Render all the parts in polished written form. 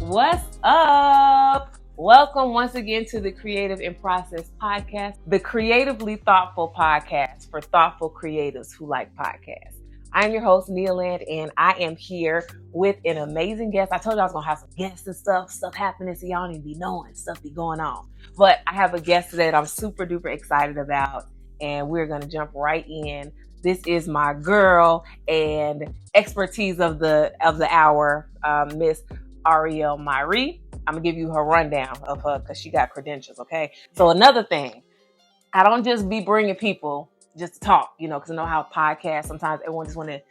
What's up? Welcome once again to the Creative in Process podcast, the creatively thoughtful podcast for thoughtful creatives who like podcasts. I'm your host, Nia Land, and I am here with an amazing guest. I told you I was going to have some guests and stuff happening, so y'all need to be knowing, stuff be going on. But I have a guest today that I'm super duper excited about, and we're going to jump right in. This is my girl and expertise of the hour, Miss Arielle Miree. I'm gonna give you her rundown of her because she got credentials. Okay. So another thing, I don't just be bringing people just to talk, because I know how podcasts sometimes everyone just want to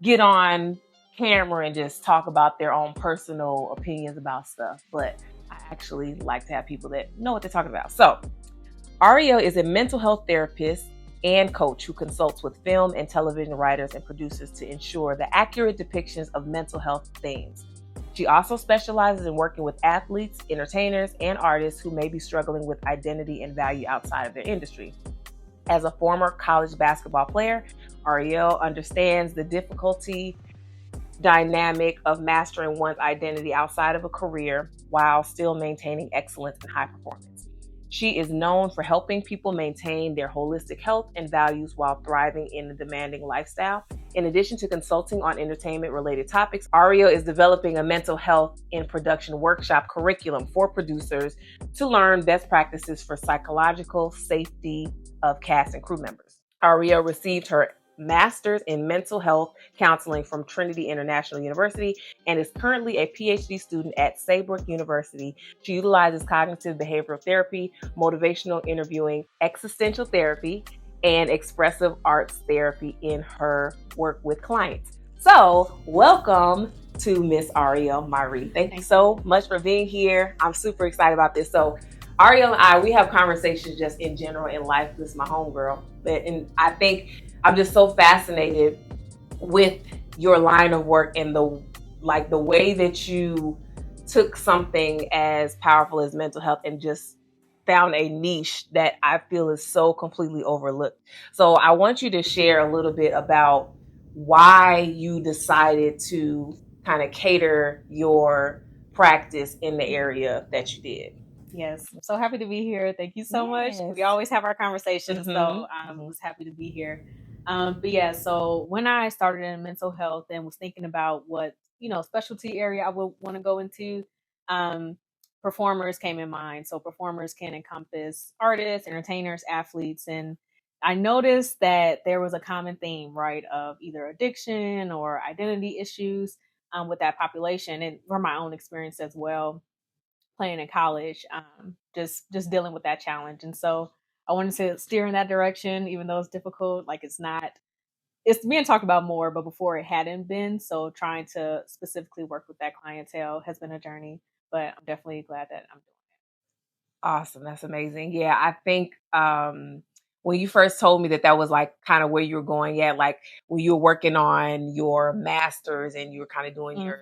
get on camera and just talk about their own personal opinions about stuff. But I actually like to have people that know what they're talking about. So Arielle is a mental health therapist and coach who consults with film and television writers and producers to ensure the accurate depictions of mental health themes. She also specializes in working with athletes, entertainers, and artists who may be struggling with identity and value outside of their industry. As a former college basketball player, Arielle understands the difficulty dynamic of mastering one's identity outside of a career while still maintaining excellence and high performance. She is known for helping people maintain their holistic health and values while thriving in a demanding lifestyle. In addition to consulting on entertainment-related topics, Arielle is developing a mental health in production workshop curriculum for producers to learn best practices for psychological safety of cast and crew members. Arielle received her master's in mental health counseling from Trinity International University and is currently a PhD student at Saybrook University. She utilizes cognitive behavioral therapy, motivational interviewing, existential therapy, and expressive arts therapy in her work with clients. So, welcome to Miss Arielle Miree. Thank you so much for being here. I'm super excited about this. So, Arielle and we have conversations just in general in life. This is my homegirl, and I think I'm just so fascinated with your line of work and the way that you took something as powerful as mental health and just found a niche that I feel is so completely overlooked. So I want you to share a little bit about why you decided to kind of cater your practice in the area that you did. Yes, I'm so happy to be here. Thank you so much. We always have our conversations, so I was happy to be here. But yeah, so when I started in mental health and was thinking about what specialty area I would want to go into, performers came in mind. So performers can encompass artists, entertainers, athletes, and I noticed that there was a common theme, right, of either addiction or identity issues with that population, and from my own experience as well playing in college, just dealing with that challenge. And so I wanted to steer in that direction, even though it's difficult. Like it's being talked about more, but before it hadn't been. So trying to specifically work with that clientele has been a journey, but I'm definitely glad that I'm doing it. Awesome. That's amazing. Yeah. I think, when you first told me that was like kind of where you were going at, like when you were working on your master's and you were kind of doing your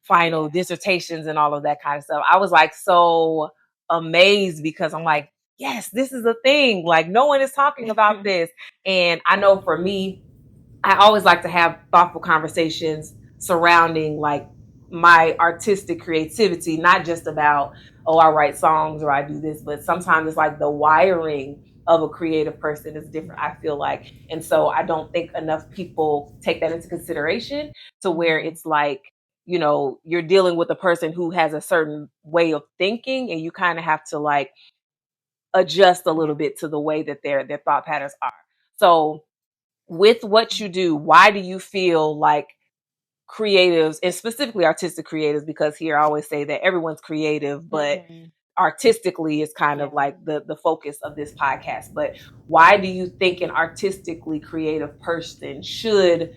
final dissertations and all of that kind of stuff, I was like so amazed because I'm like, yes, this is a thing. Like no one is talking about this. And I know for me, I always like to have thoughtful conversations surrounding like my artistic creativity, not just about, oh, I write songs or I do this, but sometimes it's like the wiring of a creative person is different, I feel like. And so I don't think enough people take that into consideration to where it's like, you're dealing with a person who has a certain way of thinking and you kind of have to like adjust a little bit to the way that their thought patterns are. So with what you do, why do you feel like creatives, and specifically artistic creatives, because here I always say that everyone's creative, but artistically is kind of like the focus of this podcast. But why do you think an artistically creative person should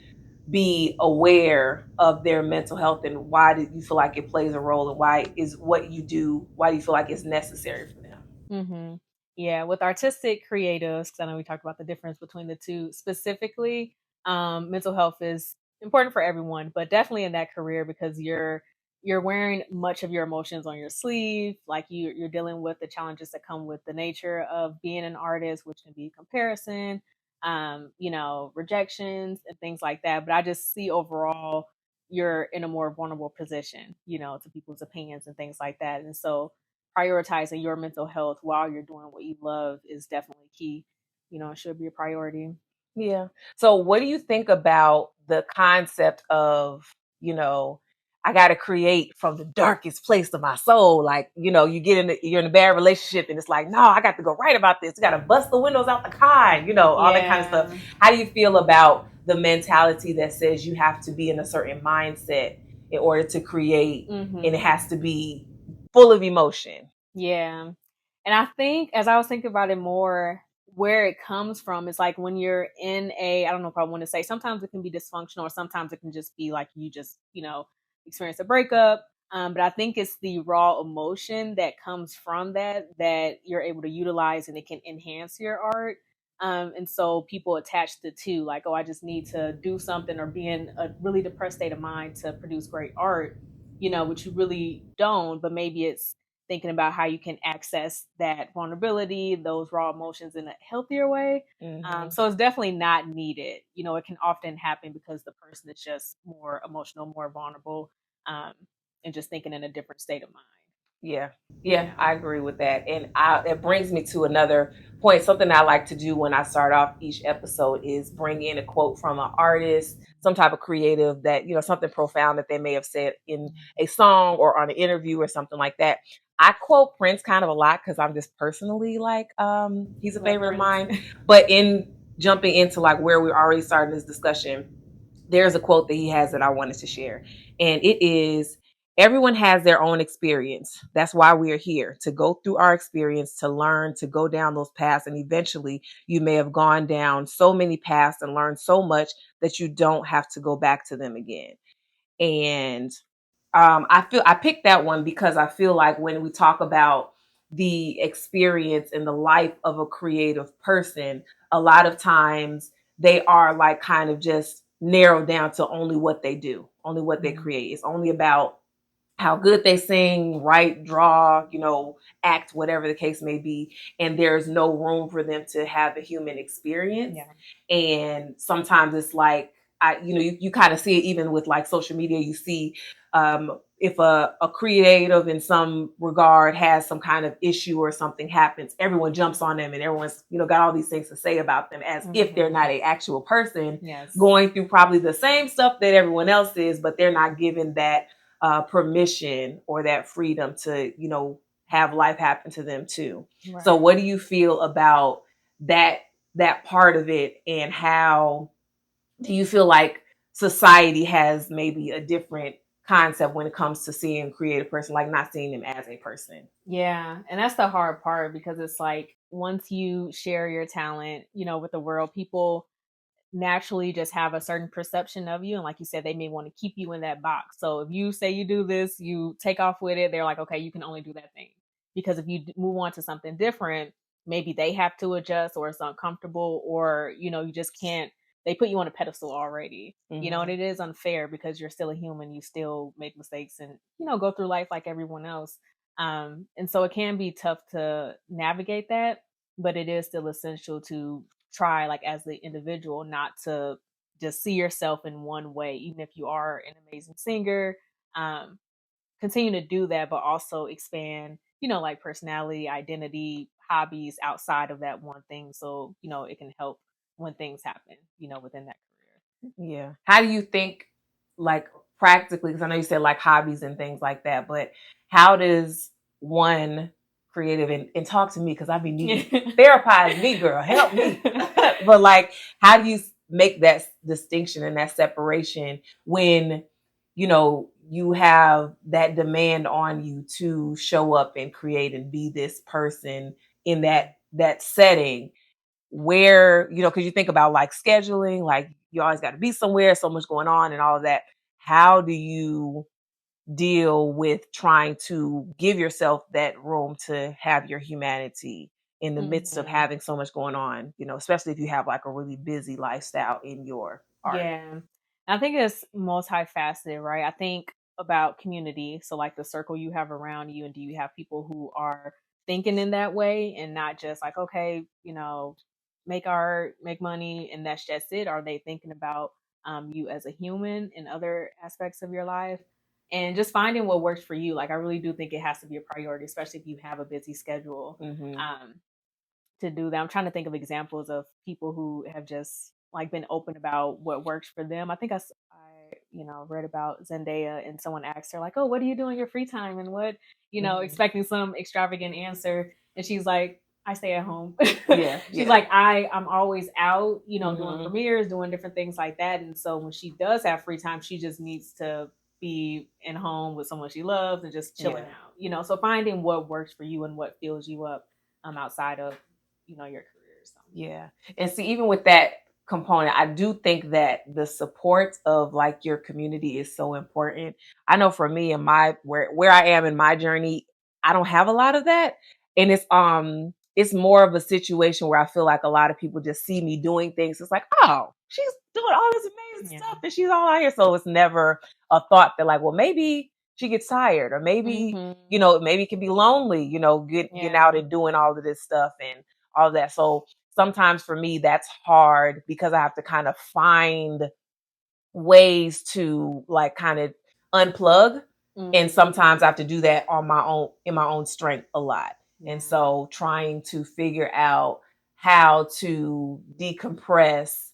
be aware of their mental health, and why do you feel like it plays a role, and why do you feel like it's necessary for them? Yeah, with artistic creatives, because I know we talked about the difference between the two specifically, mental health is important for everyone, but definitely in that career because you're wearing much of your emotions on your sleeve. Like you're dealing with the challenges that come with the nature of being an artist, which can be comparison, rejections and things like that. But I just see overall, you're in a more vulnerable position, to people's opinions and things like that. And so prioritizing your mental health while you're doing what you love is definitely key. It should be a priority. Yeah. So what do you think about the concept of, you know, I got to create from the darkest place of my soul? Like, you're in a bad relationship and it's like, no, I got to go right about this. You got to bust the windows out the car, all that kind of stuff. How do you feel about the mentality that says you have to be in a certain mindset in order to create, and it has to be full of emotion? Yeah. And I think as I was thinking about it more, where it comes from is like when you're in I don't know if I want to say, sometimes it can be dysfunctional or sometimes it can just be like you just, experience a breakup. But I think it's the raw emotion that comes from that you're able to utilize and it can enhance your art. And so people attach the two, like, oh, I just need to do something or be in a really depressed state of mind to produce great art, which you really don't, but maybe it's thinking about how you can access that vulnerability, those raw emotions in a healthier way. So it's definitely not needed. It can often happen because the person is just more emotional, more vulnerable, and just thinking in a different state of mind. Yeah, I agree with that. And it brings me to another point. Something I like to do when I start off each episode is bring in a quote from an artist, some type of creative that, something profound that they may have said in a song or on an interview or something like that. I quote Prince kind of a lot because I'm just personally like, he's a favorite of mine. But in jumping into like where we're already starting this discussion, there's a quote that he has that I wanted to share. And it is, everyone has their own experience. That's why we are here, to go through our experience, to learn, to go down those paths. And eventually you may have gone down so many paths and learned so much that you don't have to go back to them again. And I picked that one because I feel like when we talk about the experience and the life of a creative person, a lot of times they are like kind of just narrowed down to only what they do, only what they create. It's only about how good they sing, write, draw, act, whatever the case may be. And there's no room for them to have a human experience. Yeah. And sometimes it's like, you kind of see it even with like social media. You see if a creative in some regard has some kind of issue or something happens, everyone jumps on them and everyone's, got all these things to say about them as if they're not an actual person going through probably the same stuff that everyone else is, but they're not given that permission or that freedom to, have life happen to them too. Right. So what do you feel about that part of it, and how do you feel like society has maybe a different concept when it comes to seeing a creative person, like not seeing them as a person? Yeah. And that's the hard part, because it's like once you share your talent, with the world, people naturally just have a certain perception of you. And like you said, they may want to keep you in that box. So if you say you do this, you take off with it, they're like, okay, you can only do that thing. Because if you move on to something different, maybe they have to adjust, or it's uncomfortable, or, you just can't, they put you on a pedestal already, and it is unfair because you're still a human. You still make mistakes and, go through life like everyone else. And so it can be tough to navigate that, but it is still essential to try, like as the individual, not to just see yourself in one way. Even if you are an amazing singer, continue to do that, but also expand, like personality, identity, hobbies outside of that one thing, so it can help when things happen, within that career. Yeah. How do you think, like practically, because I know you said like hobbies and things like that, but how does one creative, and talk to me because I be needing therapize me, girl, help me. But like, how do you make that distinction and that separation when you have that demand on you to show up and create and be this person in that setting, where, because you think about like scheduling, like you always got to be somewhere, so much going on and all of that. How do you deal with trying to give yourself that room to have your humanity in the midst of having so much going on, especially if you have like a really busy lifestyle in your art? Yeah. I think it's multifaceted, right? I think about community. So like the circle you have around you, and do you have people who are thinking in that way and not just like, okay, make art, make money, and that's just it? Are they thinking about you as a human in other aspects of your life, and just finding what works for you. Like, I really do think it has to be a priority, especially if you have a busy schedule. To do that. I'm trying to think of examples of people who have just like been open about what works for them. I think read about Zendaya, and someone asked her like, "Oh, what do you do in your free time?" And what, expecting some extravagant answer, and she's like, "I stay at home." She's like, I'm always out, doing premieres, doing different things like that. And so when she does have free time, she just needs to be in home with someone she loves and just chilling out. So finding what works for you and what fills you up outside of your career. So. Yeah. And see, even with that component, I do think that the support of like your community is so important. I know for me and where I am in my journey, I don't have a lot of that. And it's more of a situation where I feel like a lot of people just see me doing things. It's like, oh, she's doing all this amazing stuff and she's all out here. So it's never a thought that like, well, maybe she gets tired, or maybe, maybe it can be lonely, getting out and doing all of this stuff and all of that. So sometimes for me, that's hard because I have to kind of find ways to like kind of unplug. And sometimes I have to do that in my own strength a lot. And so trying to figure out how to decompress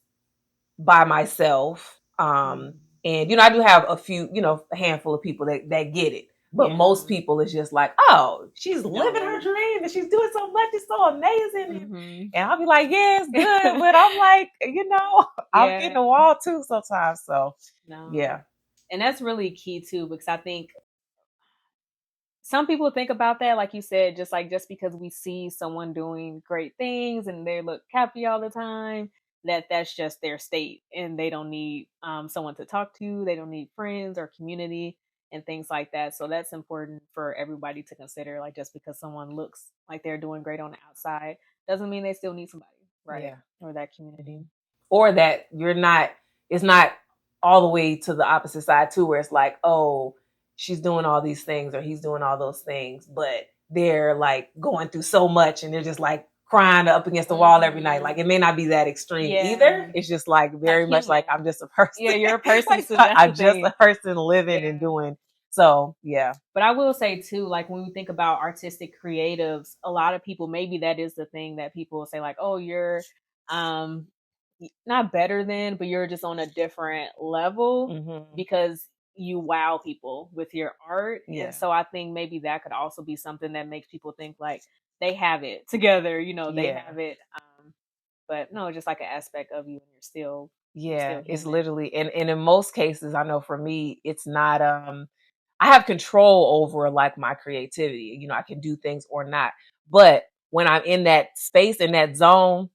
by myself. And, I do have a few, a handful of people that get it. But most people is just like, oh, she's living her dream and she's doing so much. It's so amazing. And I'll be like, yeah, it's good. But I'm like, I'm getting a wall too sometimes. So, yeah. And that's really key too, because I think some people think about that, like you said, just because we see someone doing great things and they look happy all the time, that's just their state, and they don't need someone to talk to. They don't need friends or community and things like that. So that's important for everybody to consider. Like, just because someone looks like they're doing great on the outside doesn't mean they still need somebody, right? Yeah. Or that community, or that it's not all the way to the opposite side too, where it's like, oh, she's doing all these things or he's doing all those things, but they're like going through so much and they're just like crying up against the wall every night. Like, it may not be that extreme either. It's just like very much like, I'm just a person. Yeah, you're a person. Like, so I'm just a person living and doing. So, yeah. But I will say too, like when we think about artistic creatives, a lot of people, maybe that is the thing that people will say like, oh, you're not better than, but you're just on a different level because you wow people with your art. And so I think maybe that could also be something that makes people think like they have it together, they have it. But no, just like an aspect of you, and you're still it's literally, and in most cases, I know for me, it's not I have control over like my creativity. I can do things or not. But when I'm in that space, in that zone,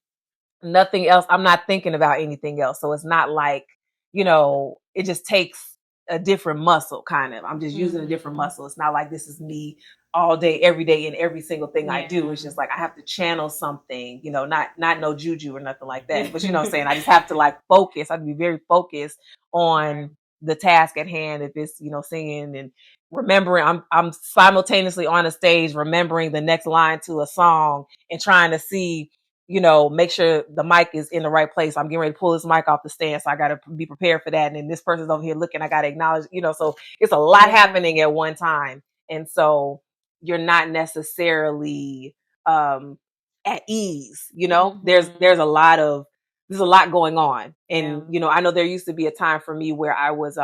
nothing else, I'm not thinking about anything else. So it's not like, it just takes a different muscle kind of. I'm just using a different muscle. It's not like this is me all day, every day in every single thing I do. It's just like I have to channel something, not no juju or nothing like that. But you know what I'm saying? I just have to like focus. I have to be very focused on the task at hand. If it's, singing and remembering, I'm simultaneously on a stage remembering the next line to a song and trying to see, make sure the mic is in the right place. I'm getting ready to pull this mic off the stand, so I got to be prepared for that. And then this person's over here looking, I got to acknowledge, so it's a lot happening at one time. And so you're not necessarily at ease, there's a lot going on. And, I know there used to be a time for me where I was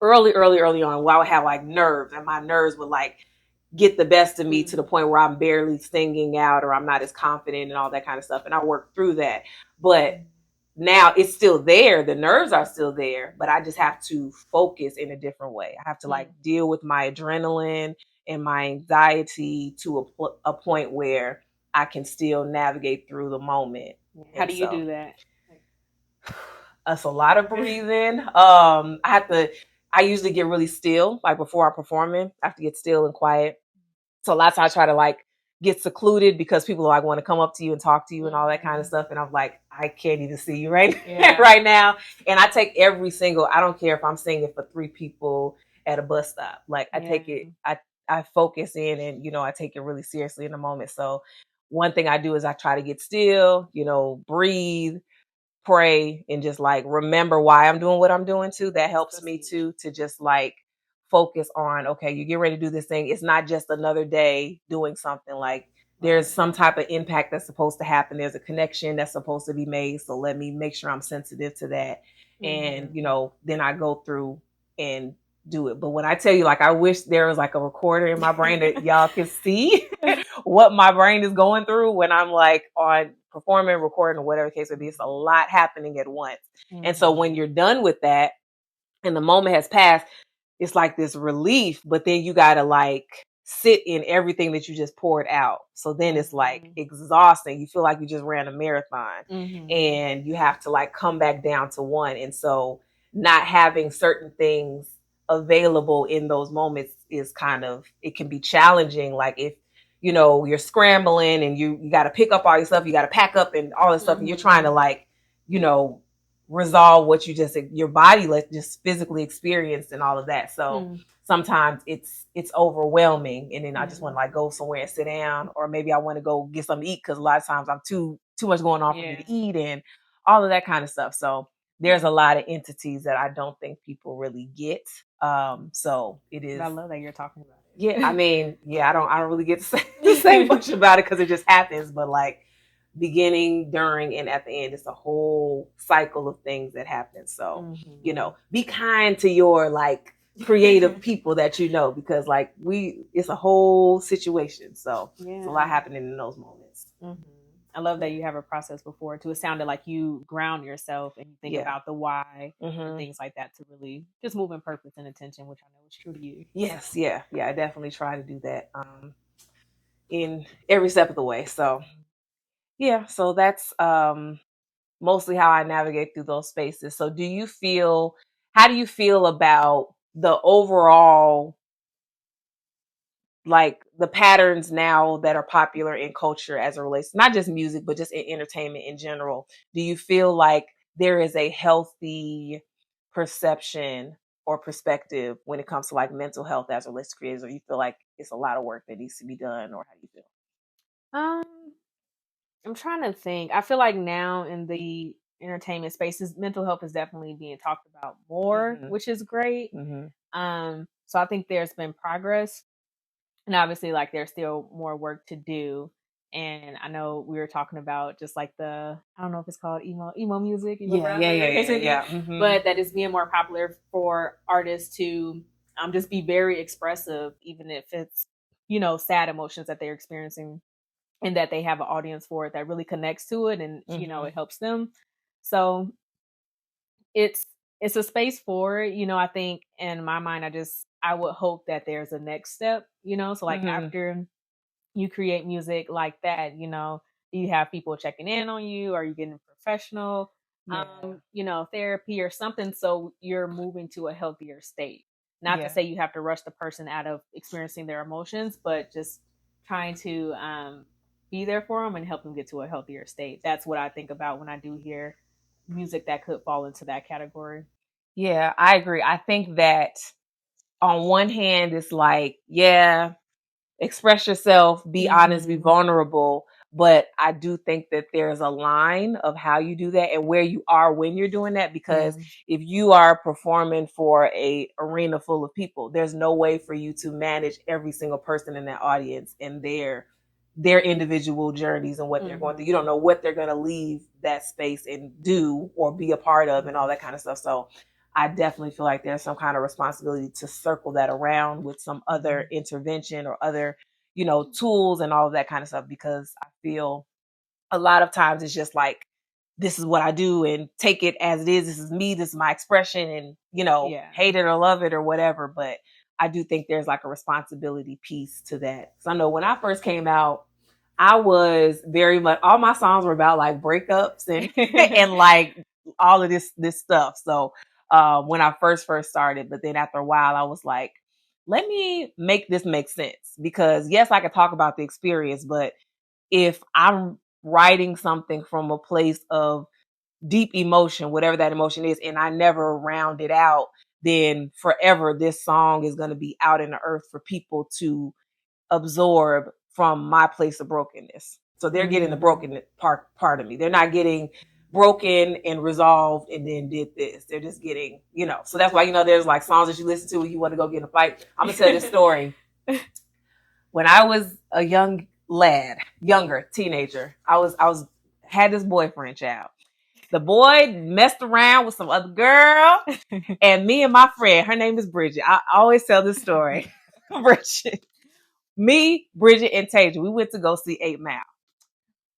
early on where I would have like nerves, and my nerves would like get the best of me to the point where I'm barely singing out or I'm not as confident and all that kind of stuff. And I worked through that. But now it's still there. The nerves are still there, but I just have to focus in a different way. I have to like deal with my adrenaline and my anxiety to a point where I can still navigate through the moment. How do you do that? It's a lot of breathing. I usually get really still, like before I'm performing. I have to get still and quiet. So a lot of times I try to like get secluded because people like want to come up to you and talk to you and all that kind of stuff. And I'm like, I can't even see you right now. And I take I don't care if I'm singing for 3 people at a bus stop. Like I take it, I focus in and, I take it really seriously in the moment. So one thing I do is I try to get still, breathe, pray and just like remember why I'm doing what I'm doing too. That helps me too, to just like focus on, okay, you get ready to do this thing. It's not just another day doing something. Like there's some type of impact that's supposed to happen. There's a connection that's supposed to be made. So let me make sure I'm sensitive to that. And, you know, then I go through and do it. But when I tell you, like, I wish there was like a recorder in my brain that y'all can see what my brain is going through when I'm like on performing, recording, or whatever the case would be. It's a lot happening at once. And so when you're done with that and the moment has passed, it's like this relief, but then you got to like sit in everything that you just poured out. So then it's like exhausting. You feel like you just ran a marathon and you have to like come back down to one. And so not having certain things available in those moments is kind of, it can be challenging. Like if, you know, you're scrambling and you got to pick up all your stuff, you got to pack up and all this stuff, and you're trying to like, you know, resolve what you just, your body just physically experienced and all of that. So sometimes it's overwhelming, and then I just want to like go somewhere and sit down, or maybe I want to go get something to eat, because a lot of times I'm too much going on for me to eat and all of that kind of stuff. So there's a lot of entities that I don't think people really get. So it is. I love that you're talking about it. Yeah, I mean, yeah, I don't really get to say much about it because it just happens. But like beginning, during, and at the end, it's a whole cycle of things that happen. So you know, be kind to your like creative people that you know, because like it's a whole situation. So it's a lot happening in those moments. I love that you have a process before too. It sounded like you ground yourself and you think about the why and things like that to really just move in purpose and intention, which I know is true to you. Yes, yeah. I definitely try to do that in every step of the way. So yeah, so that's mostly how I navigate through those spaces. So how do you feel about the overall, like the patterns now that are popular in culture as it relates, not just music, but just in entertainment in general? Do you feel like there is a healthy perception or perspective when it comes to like mental health as it relates to creators, or you feel like it's a lot of work that needs to be done, or how do you feel? I'm trying to think. I feel like now in the entertainment spaces, mental health is definitely being talked about more, which is great. So I think there's been progress, and obviously like there's still more work to do. And I know we were talking about just like I don't know if it's called emo music, but that is being more popular for artists to just be very expressive, even if it's, you know, sad emotions that they're experiencing, and that they have an audience for it that really connects to it, and you know, it helps them. So it's a space for it, you know. I think in my mind, I would hope that there's a next step, you know. So like after you create music like that, you know, you have people checking in on you, or you getting professional you know, therapy or something, so you're moving to a healthier state. Not to say you have to rush the person out of experiencing their emotions, but just trying to be there for them and help them get to a healthier state. That's what I think about when I do hear music that could fall into that category. Yeah, I agree. I think that on one hand, it's like, yeah, express yourself, be honest, be vulnerable. But I do think that there's a line of how you do that and where you are when you're doing that. Because if you are performing for a arena full of people, there's no way for you to manage every single person in that audience and their individual journeys and what they're going through. You don't know what they're going to leave that space and do or be a part of and all that kind of stuff. So I definitely feel like there's some kind of responsibility to circle that around with some other intervention or other, you know, tools and all of that kind of stuff, because I feel a lot of times it's just like, this is what I do and take it as it is. This is me. This is my expression, and, you know, hate it or love it or whatever. But I do think there's like a responsibility piece to that. So I know when I first came out, I was very much, all my songs were about like breakups and and like all of this stuff. So when I first started, but then after a while, I was like, let me make this make sense, because yes, I could talk about the experience, but if I'm writing something from a place of deep emotion, whatever that emotion is, and I never round it out, then forever this song is going to be out in the earth for people to absorb from my place of brokenness. So they're getting the broken part of me. They're not getting broken and resolved and then did this. They're just getting, so that's why, there's like songs that you listen to when you want to go get in a fight. I'm going to tell this story. When I was a younger teenager, I had this boyfriend, child. The boy messed around with some other girl, and me and my friend, her name is Bridget. I always tell this story. Bridget. Me, Bridget, and Tasia, we went to go see 8 Mile.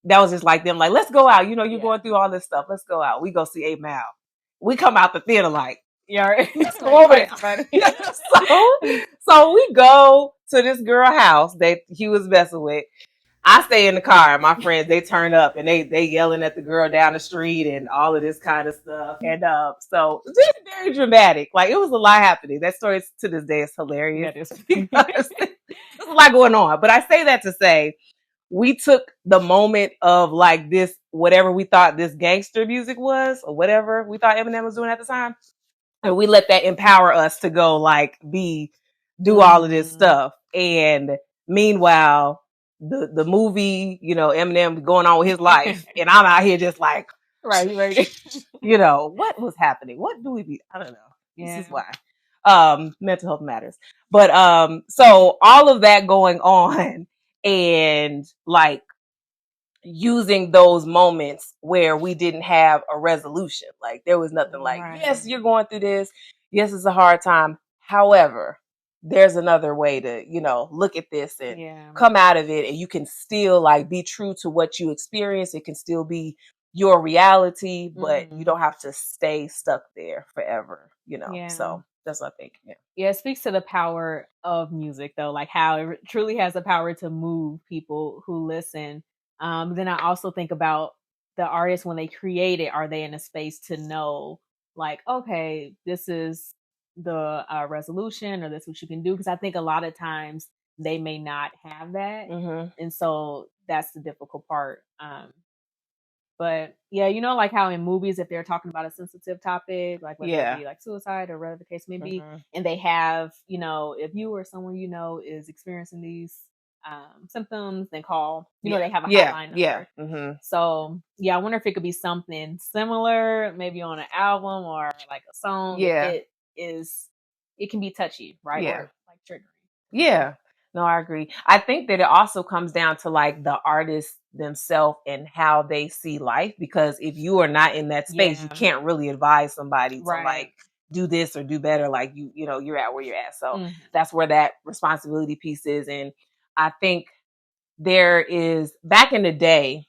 That was just like them, like, let's go out. You're going through all this stuff. Let's go out. We go see 8 Mile. We come out the theater like, let's go over there. So we go to this girl house that he was messing with. I stay in the car. My friends, they turn up and they yelling at the girl down the street and all of this kind of stuff. And so it's just very dramatic. Like, it was a lot happening. That story to this day is hilarious. There's a lot going on. But I say that to say, we took the moment of like this, whatever we thought this gangster music was, or whatever we thought Eminem was doing at the time, and we let that empower us to go like do all of this stuff. And meanwhile, the movie, Eminem going on with his life, and I'm out here just like, right. What was happening? What do we be? I don't know. Yeah. This is why mental health matters. But so all of that going on, and like using those moments where we didn't have a resolution. Like, there was nothing like, yes, you're going through this. Yes, it's a hard time. However, there's another way to, look at this and come out of it. And you can still like be true to what you experience. It can still be your reality, but you don't have to stay stuck there forever, So that's what I think. Yeah, it speaks to the power of music, though, like how it truly has the power to move people who listen. Then I also think about the artists when they create it. Are they in a space to know, like, okay, this is the resolution, or this is what you can do? Because I think a lot of times they may not have that. And so that's the difficult part. But yeah, like how in movies, if they're talking about a sensitive topic, like whether it be like suicide or whatever the case may be, and they have, if you or someone is experiencing these symptoms, then call, they have a hotline number. So I wonder if it could be something similar, maybe on an album or like a song. It can be touchy, right? Or like triggering. No, I agree. I think that it also comes down to like the artists themselves and how they see life, because if you are not in that space, you can't really advise somebody to like do this or do better. Like you're at where you're at. So that's where that responsibility piece is. And I think there is, back in the day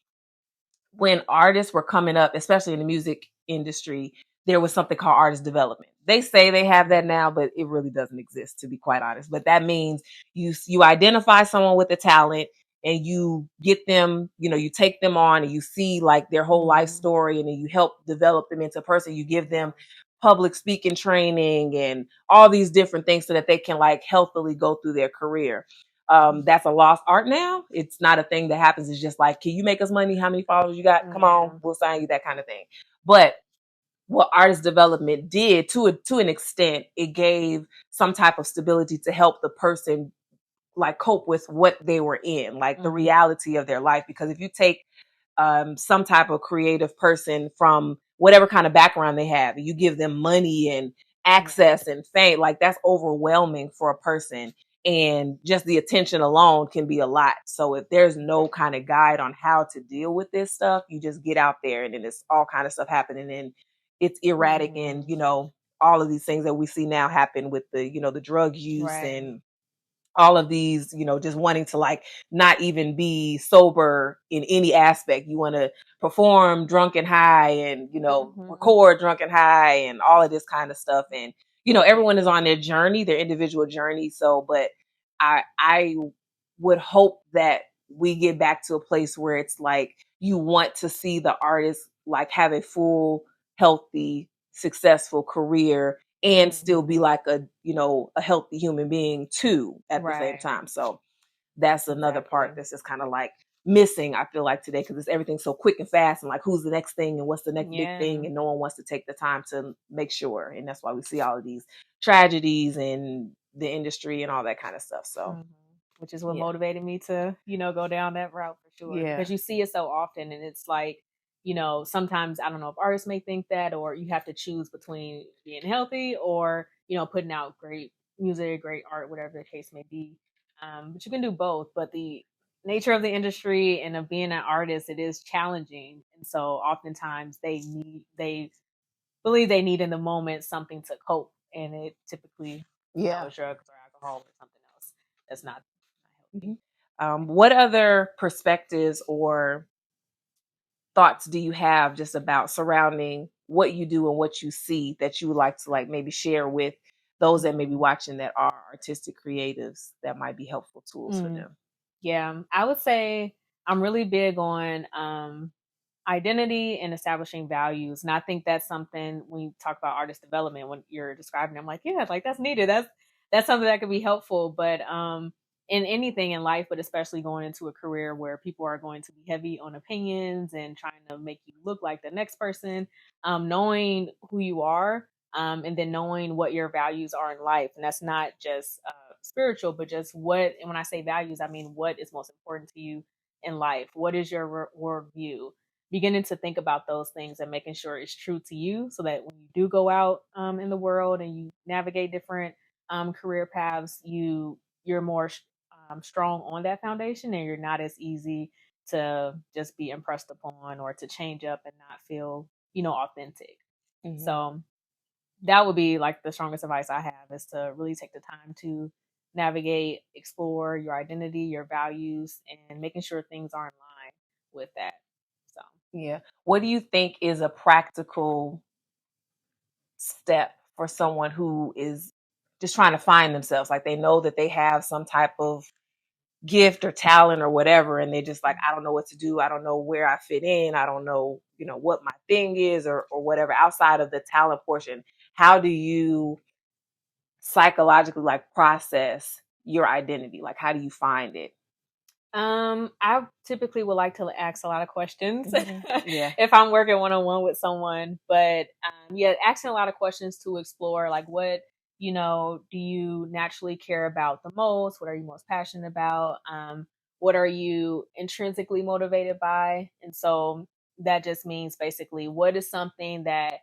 when artists were coming up, especially in the music industry, there was something called artist development. They say they have that now, but it really doesn't exist, to be quite honest. But that means you identify someone with a talent and you get them, you take them on and you see like their whole life story, and then you help develop them into a person. You give them public speaking training and all these different things so that they can like healthily go through their career. That's a lost art now. It's not a thing that happens. It's just like, can you make us money? How many followers you got? Come on, we'll sign you, that kind of thing. But what artist development did to an extent, it gave some type of stability to help the person like cope with what they were in, like the reality of their life. Because if you take some type of creative person from whatever kind of background they have, you give them money and access and fame, like that's overwhelming for a person. And just the attention alone can be a lot. So if there's no kind of guide on how to deal with this stuff, you just get out there and then it's all kind of stuff happening, and it's erratic. And, all of these things that we see now happen with the, the drug use and all of these, just wanting to like not even be sober in any aspect. You want to perform drunk and high and, record drunk and high and all of this kind of stuff. And, everyone is on their journey, their individual journey. So, but I would hope that we get back to a place where it's like, you want to see the artist like have a full, healthy, successful career and still be like a healthy human being too at the same time. So that's another part that's just kind of like missing, I feel like, today, because it's everything so quick and fast, and like who's the next thing and what's the next big thing, and no one wants to take the time to make sure. And that's why we see all of these tragedies in the industry and all that kind of stuff. So which is what motivated me to go down that route for sure, because you see it so often, and it's like, sometimes I don't know if artists may think that, or you have to choose between being healthy or, putting out great music, great art, whatever the case may be. But you can do both. But the nature of the industry and of being an artist, it is challenging. And so oftentimes they believe they need in the moment something to cope. And it typically, is drugs or alcohol or something else that's not healthy. What other perspectives or thoughts do you have just about surrounding what you do and what you see that you would like to maybe share with those that may be watching that are artistic creatives that might be helpful tools for them? Yeah, I would say I'm really big on identity and establishing values. And I think that's something when you talk about artist development, when you're describing, I'm like, yeah, like that's needed. That's something that could be helpful. But in anything in life, but especially going into a career where people are going to be heavy on opinions and trying to make you look like the next person, knowing who you are, and then knowing what your values are in life. And that's not just spiritual, but just and when I say values, I mean what is most important to you in life. What is your worldview? Beginning to think about those things and making sure it's true to you so that when you do go out in the world and you navigate different career paths, you're more strong on that foundation and you're not as easy to just be impressed upon or to change up and not feel authentic. So that would be like the strongest advice I have, is to really take the time to navigate, explore your identity, your values, and making sure things are in line with that. So Yeah. What do you think is a practical step for someone who is just trying to find themselves? Like they know that they have some type of gift or talent or whatever, and they're just like, I don't know what to do. I don't know where I fit in. I don't know, what my thing is or whatever outside of the talent portion. How do you psychologically process your identity? Like, how do you find it? I typically would like to ask a lot of questions Yeah. if I'm working one-on-one with someone. But asking a lot of questions to explore like what, do you naturally care about the most? What are you most passionate about? What are you intrinsically motivated by? And so that just means basically what is something that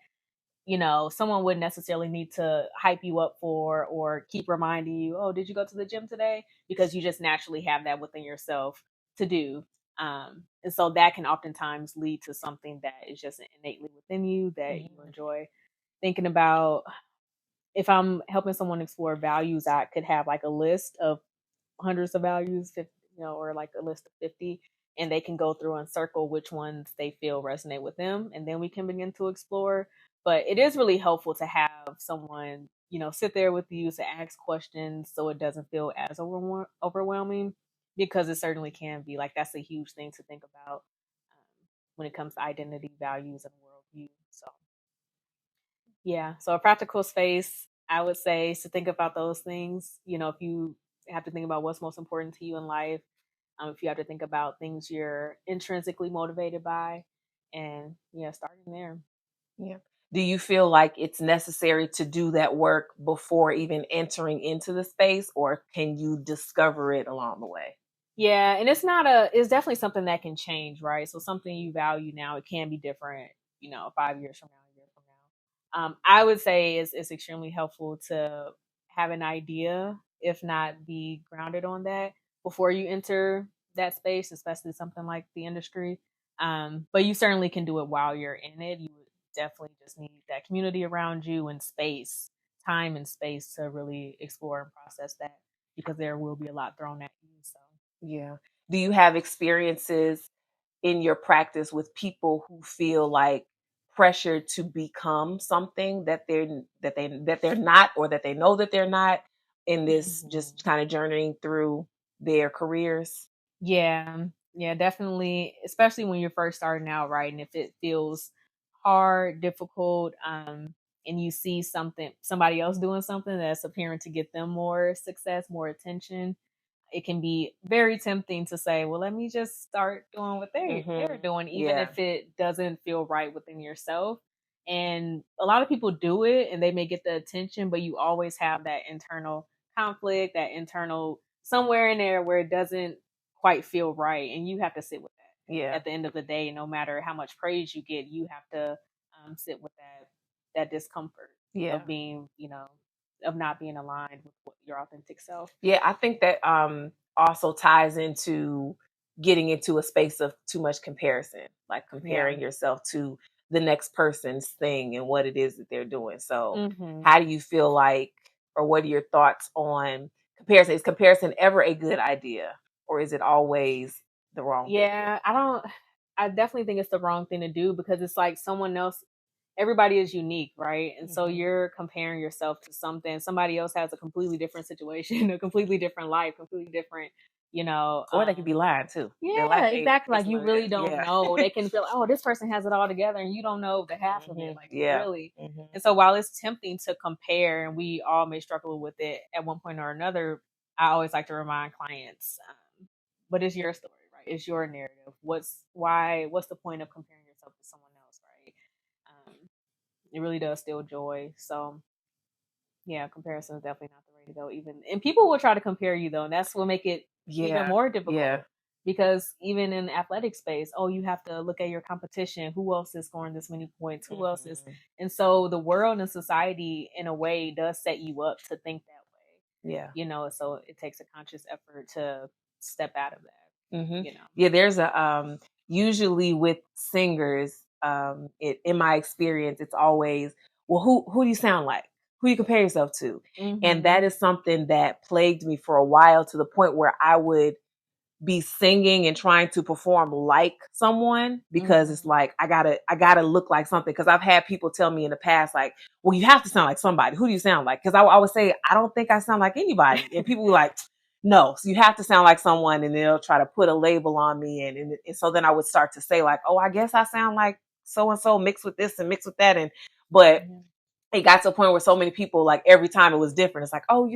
someone wouldn't necessarily need to hype you up for or keep reminding you, oh, did you go to the gym today? Because you just naturally have that within yourself to do. And so that can oftentimes lead to something that is just innately within you that you enjoy thinking about. If I'm helping someone explore values, I could have like a list of hundreds of values, 50, or like a list of 50, and they can go through and circle which ones they feel resonate with them. And then we can begin to explore. But it is really helpful to have someone, sit there with you to ask questions so it doesn't feel as overwhelming, because it certainly can be. Like, that's a huge thing to think about when it comes to identity, values, and worldview. So, yeah. So a practical space, I would say, is to think about those things. If you have to think about what's most important to you in life, if you have to think about things you're intrinsically motivated by, and starting there. Yeah. Do you feel like it's necessary to do that work before even entering into the space, or can you discover it along the way? Yeah, and it's definitely something that can change, right? So something you value now, it can be different, 5 years from now, a year from now. I would say it's extremely helpful to have an idea, if not be grounded on that before you enter that space, especially something like the industry. But you certainly can do it while you're in it. You would definitely just need that community around you and space, time and space to really explore and process that, because there will be a lot thrown at you. So. Yeah. Do you have experiences in your practice with people who feel like pressure to become something that they're not, or that they know that they're not, in this just kind of journeying through their careers? Yeah, yeah, definitely. Especially when you're first starting out, right? And if it feels hard, difficult, and you see somebody else doing something that's appearing to get them more success, more attention, it can be very tempting to say, well, let me just start doing what they're doing, even if it doesn't feel right within yourself. And a lot of people do it and they may get the attention, but you always have that internal conflict, that internal somewhere in there where it doesn't quite feel right. And you have to sit with that. at the end of the day, no matter how much praise you get, you have to sit with that discomfort of being, of not being aligned with your authentic self. Yeah, I think that also ties into getting into a space of too much comparison, like comparing yourself to the next person's thing and what it is that they're doing. So how do you feel like, or what are your thoughts on comparison? Is comparison ever a good idea, or is it always the wrong thing? Yeah, I definitely think it's the wrong thing to do, because it's like someone else, everybody is unique, right? And so you're comparing yourself to somebody else has a completely different situation, a completely different life, completely different, or they could be lying too. Yeah, exactly. Like, you really don't know. They can feel, oh, this person has it all together, and you don't know the half of it. Like, really. And so while it's tempting to compare, and we all may struggle with it at one point or another, I always like to remind clients, but it's your story, right? It's your narrative. What's the point of comparing yourself to someone else, right? It really does steal joy. So yeah, comparison is definitely not the way to go. And people will try to compare you, though, and that's what make it even more difficult. Because even in the athletic space, you have to look at your competition. Who else is scoring this many points? Who else is? And so the world and society, in a way, does set you up to think that way. Yeah. So it takes a conscious effort to step out of that. Yeah, there's a usually with singers, in my experience, it's always, well, who do you sound like? Who do you compare yourself to? And that is something that plagued me for a while, to the point where I would be singing and trying to perform like someone, because it's like, I gotta look like something. Because I've had people tell me in the past, like, well, you have to sound like somebody. Who do you sound like? Because I would say, I don't think I sound like anybody. And people were like, no, so you have to sound like someone, and they'll try to put a label on me. And so then I would start to say, like, oh, I guess I sound like so-and-so mixed with this and mixed with that. But it got to a point where so many people, like, every time it was different. It's like, oh,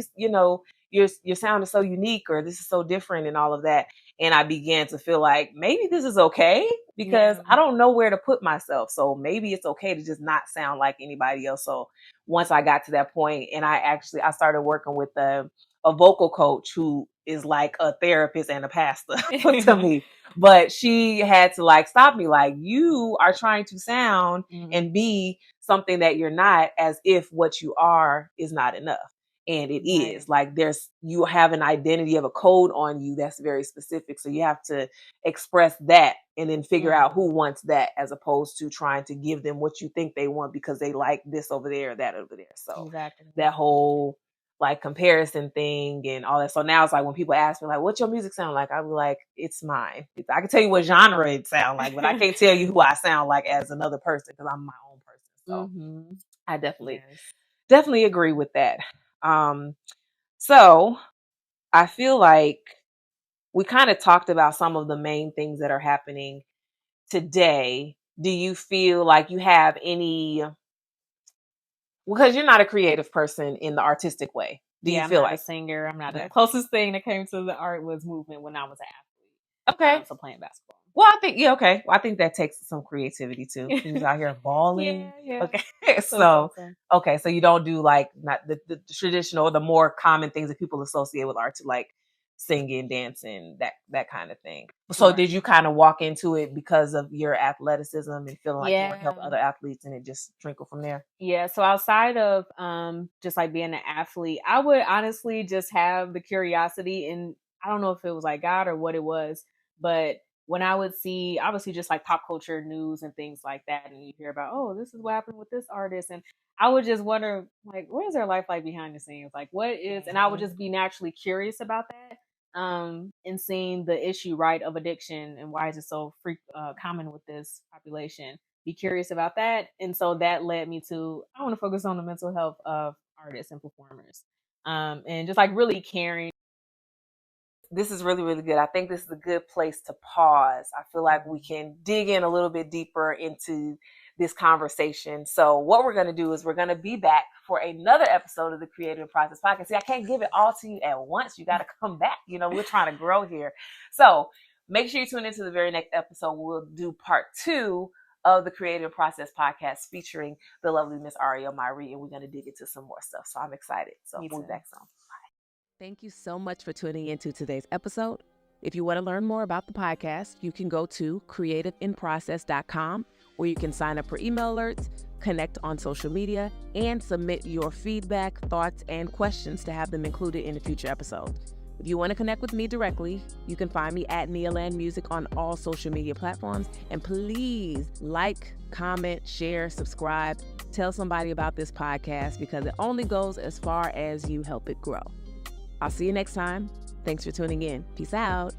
your sound is so unique, or this is so different, and all of that. And I began to feel like maybe this is okay, because I don't know where to put myself. So maybe it's okay to just not sound like anybody else. So once I got to that point, and I started working with a vocal coach who is like a therapist and a pastor to me. But she had to, like, stop me, like, you are trying to sound and be something that you're not, as if what you are is not enough. And it is like, you have an identity of a code on you that's very specific. So you have to express that, and then figure out who wants that, as opposed to trying to give them what you think they want because they like this over there or that over there. So that whole, like, comparison thing and all that. So now it's like, when people ask me, like, what's your music sound like? I'm like, it's mine. I can tell you what genre it sound like, but I can't tell you who I sound like as another person, because I'm my own person. So I definitely agree with that. So I feel like we kind of talked about some of the main things that are happening today. Do you feel like you have any, because you're not a creative person in the artistic way? Do you feel I'm not like a singer? I'm not. The closest thing that came to the art was movement when I was an athlete. So playing basketball. Well, I think, okay. Well, I think that takes some creativity too. Who's out here balling? Okay. So you don't do, like, not the traditional, the more common things that people associate with art, to, like, singing, dancing, that kind of thing. So did you kind of walk into it because of your athleticism and feeling like you want to help other athletes, and it just trickled from there? Yeah. So outside of just like being an athlete, I would honestly just have the curiosity, and I don't know if it was like God or what it was, but when I would see, obviously, just like pop culture news and things like that, and you hear about, oh, this is what happened with this artist, and I would just wonder, like, what is their life like behind the scenes? Like, what is, and I would just be naturally curious about that. And seeing the issue, right, of addiction, and why is it so common with this population. Be curious about that. And so that led me to, I want to focus on the mental health of artists and performers. And just like really caring. This is really, really good. I think this is a good place to pause. I feel like we can dig in a little bit deeper into this conversation. So what we're going to do is we're going to be back for another episode of the Creative Process Podcast. See, I can't give it all to you at once. You got to come back. We're trying to grow here. So make sure you tune into the very next episode. We'll do part 2 of the Creative Process Podcast, featuring the lovely Miss Arielle Miree, and we're going to dig into some more stuff. So I'm excited. So we'll be back soon. Thank you so much for tuning into today's episode. If you want to learn more about the podcast, you can go to creativeinprocess.com, where you can sign up for email alerts, connect on social media, and submit your feedback, thoughts, and questions to have them included in a future episode. If you want to connect with me directly, you can find me at Nealand Music on all social media platforms. And please like, comment, share, subscribe, tell somebody about this podcast, because it only goes as far as you help it grow. I'll see you next time. Thanks for tuning in. Peace out.